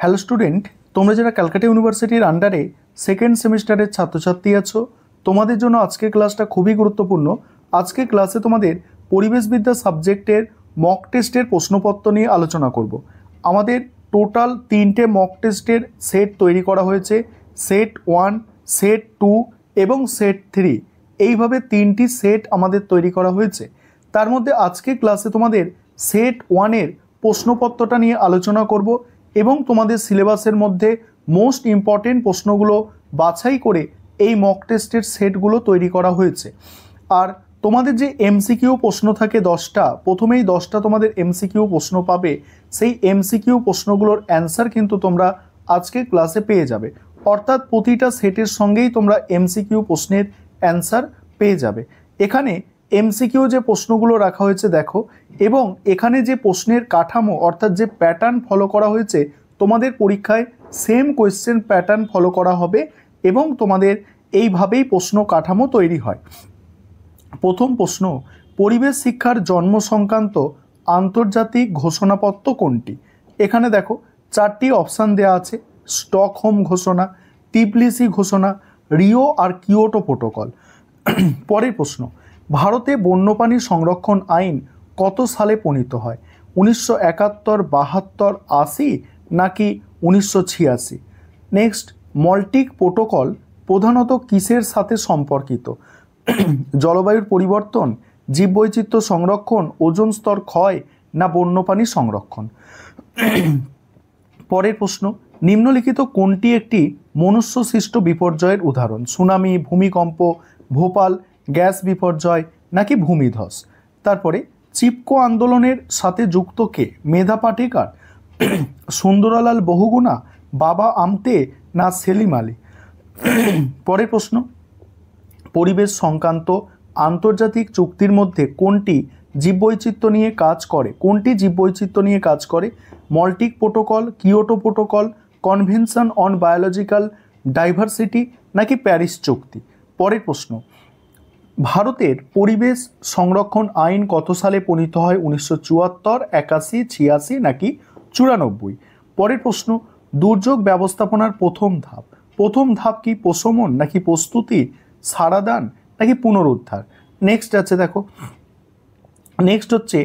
Hello student, তোমরা যারা ক্যালকাটা ইউনিভার্সিটির আন্ডারে সেকেন্ড সেমিস্টারের ছাত্রছাত্রী আছো, তোমাদের জন্য আজকের ক্লাসটা খুবই গুরুত্বপূর্ণ। আজকে ক্লাসে তোমাদের পরিবেশবিদ্যা সাবজেক্টের মক টেস্টের প্রশ্নপত্র নিয়ে আলোচনা করব। আমাদের টোটাল 3টে মক টেস্টের সেট তৈরি করা হয়েছে, সেট 1, সেট 2 এবং সেট 3। এইভাবে 3টি সেট আমাদের তৈরি করা হয়েছে। তার মধ্যে আজকে ক্লাসে তোমাদের সেট 1-এর প্রশ্নপত্রটা নিয়ে আলোচনা করব এবং তোমাদের সিলেবাসের মধ্যে মোস্ট ইম্পর্টেন্ট প্রশ্নগুলো বাছাই করে এই মক টেস্টের সেটগুলো তৈরি করা হয়েছে। আর তোমাদের যে এমসিকিউ প্রশ্ন থাকে 10টা, প্রথমেই 10টা তোমাদের এমসিকিউ প্রশ্ন পাবে। সেই এমসিকিউ প্রশ্নগুলোর অ্যান্সার কিন্তু তোমরা আজকে ক্লাসে পেয়ে যাবে, অর্থাৎ প্রতিটা সেটের সঙ্গেই তোমরা এমসিকিউ প্রশ্নের অ্যান্সার পেয়ে যাবে। এখানে এমসিকিউ যে প্রশ্নগুলো রাখা হয়েছে দেখো, এবং এখানে যে প্রশ্নের কাঠামো অর্থাৎ যে প্যাটার্ন ফলো করা হয়েছে, তোমাদের পরীক্ষায় সেম কোয়েশ্চেন প্যাটার্ন ফলো করা হবে এবং তোমাদের এইভাবেই প্রশ্ন কাঠামো তৈরি হয়। প্রথম প্রশ্ন, পরিবেশ শিক্ষার জন্ম সংক্রান্ত আন্তর্জাতিক ঘোষণাপত্র কোনটি? এখানে দেখো 4টি অপশান দেওয়া আছে: স্টকহোম ঘোষণা, টিবলিসি ঘোষণা, রিও আর কিয়োটো প্রোটোকল। পরের প্রশ্ন, ভারতে বন্যপ্রাণী সংরক্ষণ আইন কত সালে প্রণীত হয়? 1971, 72, 80 নাকি 1986? নেক্সট, মল্টিক প্রোটোকল প্রধানত কিসের সাথে সম্পর্কিত? জলবায়ুর পরিবর্তন, জীববৈচিত্র্য সংরক্ষণ, ওজোন স্তর ক্ষয় না বন্যপ্রাণী সংরক্ষণ? পরের প্রশ্ন, নিম্নলিখিত কোনটি একটি মনুষ্যসৃষ্ট বিপর্যয়ের উদাহরণ? সুনামি, ভূমিকম্প, ভোপাল গ্যাস বিপর্যয় নাকি ভূমিধস? তারপরে চিপকো আন্দোলনের সাথে যুক্ত কে? মেধা পাটেকার, সুন্দরলাল বহুগুণা, বাবা আমতে না সেলিম আলী? পরের প্রশ্ন, পরিবেশ সংক্রান্ত আন্তর্জাতিক চুক্তির মধ্যে কোনটি জীববৈচিত্র্য নিয়ে কাজ করে? মল্টিক protocol, Kyoto protocol, convention on biological diversity নাকি প্যারিস চুক্তি? পরের প্রশ্ন, ভারতের পরিবেশ সংরক্ষণ আইন কত সালে প্রণীত হয়? 1974, 81, 86 নাকি 94? পরের প্রশ্ন, দুর্যোগ ব্যবস্থাপনার প্রথম ধাপ কি? প্রশমন নাকি প্রস্তুতি, সারাদান নাকি পুনরুদ্ধার? নেক্সট আছে দেখো, নেক্সট হচ্ছে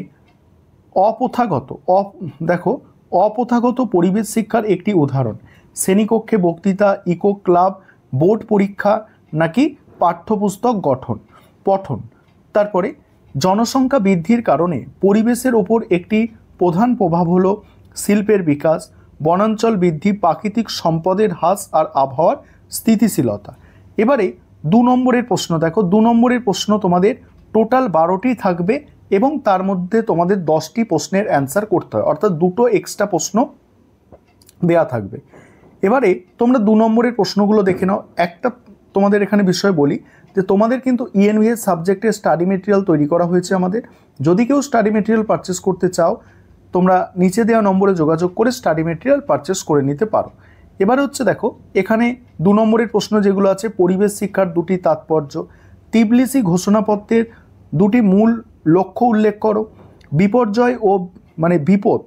অপ্রথাগত পরিবেশ শিক্ষার একটি উদাহরণ: শ্রেণীকক্ষে বক্তৃতা, ইকো ক্লাব, বোর্ড পরীক্ষা নাকি পাঠ্যপুস্তক পঠন? তারপরে জনসংখ্যা বৃদ্ধির কারণে পরিবেশের ওপর একটি প্রধান প্রভাব হলো শিল্পের বিকাশ, বনাঞ্চল বৃদ্ধি, প্রাকৃতিক সম্পদের হ্রাস আর আবহাওয়ার স্থিতিশীলতা। এবারে 2 নম্বরের প্রশ্ন দেখো, 2 নম্বরের প্রশ্ন তোমাদের টোটাল 12টি থাকবে এবং তার মধ্যে তোমাদের 10টি প্রশ্নের অ্যান্সার করতে হয়, অর্থাৎ 2টো এক্সট্রা প্রশ্ন দেয়া থাকবে। এবারে তোমরা 2 নম্বরের প্রশ্নগুলো দেখে নাও। একটা তোমাদের এখানে বিষয় বলি যে তোমাদের কিন্তু ইএনভিএস সাবজেক্টে স্টাডি মেটেরিয়াল তৈরি করা হয়েছে আমাদের। যদি কেউ স্টাডি মেটেরিয়াল পারচেস করতে চাও, তোমরা নিচে দেওয়া নম্বরে যোগাযোগ করে স্টাডি মেটেরিয়াল পারচেস করে নিতে পারো। এবারে হচ্ছে দেখো, এখানে 2 নম্বরের প্রশ্ন যেগুলো আছে, পরিবেশ শিক্ষার 2টি তাৎপর্য, টিবলিসি ঘোষণাপত্রের 2টি মূল লক্ষ্য উল্লেখ করো, বিপর্যয় ও বিপদ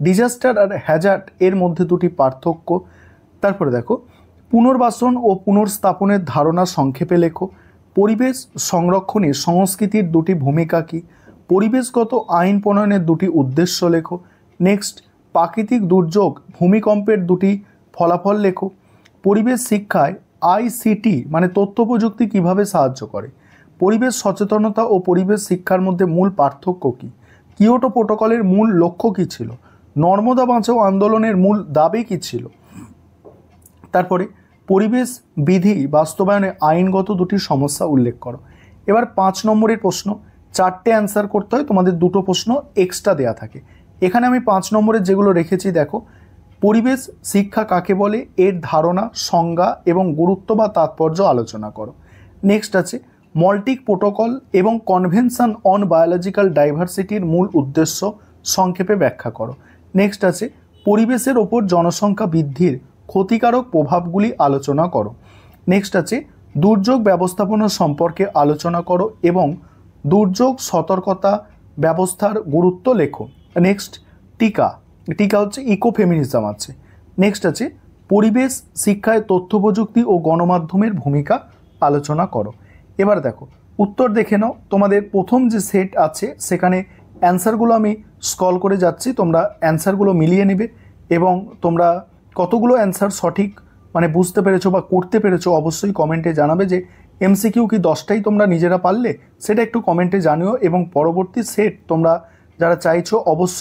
ডিজাস্টার আর হ্যাজার্ড এর মধ্যে 2টি পার্থক্য। তারপরে দেখো, পুনর্বাসন ও পুনর্স্থাপনের ধারণা সংক্ষেপে লেখো, পরিবেশ সংরক্ষণে সংস্কৃতির 2টি ভূমিকা কী, পরিবেশগত আইন প্রণয়নের 2টি উদ্দেশ্য লেখো। নেক্সট, প্রাকৃতিক দুর্যোগ ভূমিকম্পের 2টি ফলাফল লেখো। পরিবেশ শিক্ষায় আইসিটি তথ্য প্রযুক্তি কিভাবে সাহায্য করে? পরিবেশ সচেতনতা ও পরিবেশ শিক্ষার মধ্যে মূল পার্থক্য কী? কিয়োটো প্রোটোকলের মূল লক্ষ্য কী ছিল? নর্মদা বাঁচাও আন্দোলনের মূল দাবি কী ছিল? তারপরে পরিবেশ বিধি বাস্তবায়নে আইনগত 2টি সমস্যা উল্লেখ করো। এবার 5 নম্বরের প্রশ্ন, 4টে অ্যান্সার করতে হয়, তোমাদের 2টো প্রশ্ন এক্সট্রা দেয়া থাকে। এখানে আমি 5 নম্বরের যেগুলো রেখেছি দেখো, পরিবেশ শিক্ষা কাকে বলে, এর ধারণা, সংজ্ঞা এবং গুরুত্ব বা তাৎপর্য আলোচনা করো। নেক্সট আছে মল্টিক প্রোটোকল এবং কনভেনশন অন বায়োলজিক্যাল ডাইভার্সিটির মূল উদ্দেশ্য সংক্ষেপে ব্যাখ্যা করো। নেক্সট আছে পরিবেশের ওপর জনসংখ্যা বৃদ্ধির ক্ষতিকারক প্রভাবগুলি আলোচনা করো। নেক্সট আছে দুর্যোগ ব্যবস্থাপনা সম্পর্কে আলোচনা করো এবং দুর্যোগ সতর্কতা ব্যবস্থার গুরুত্ব লেখো। নেক্সট টিকা হচ্ছে ইকো ফেমিনিজম আছে। নেক্সট আছে পরিবেশ শিক্ষায় তথ্য প্রযুক্তি ও গণমাধ্যমের ভূমিকা আলোচনা করো। এবার দেখো উত্তর দেখে নাও। তোমাদের প্রথম যে সেট আছে সেখানে অ্যান্সারগুলো আমি স্ক্রল করে যাচ্ছি, তোমরা অ্যান্সারগুলো মিলিয়ে নেবে এবং তোমরা কতগুলো অ্যান্সার সঠিক মানে বুঝতে পেরেছো বা করতে পেরেছো অবশ্যই কমেন্টে জানাবে। যে এমসিকিউ কি 10টাই তোমরা নিজেরা পারলে সেটা একটু কমেন্টে জানিও, এবং পরবর্তী সেট তোমরা যারা চাইছো অবশ্যই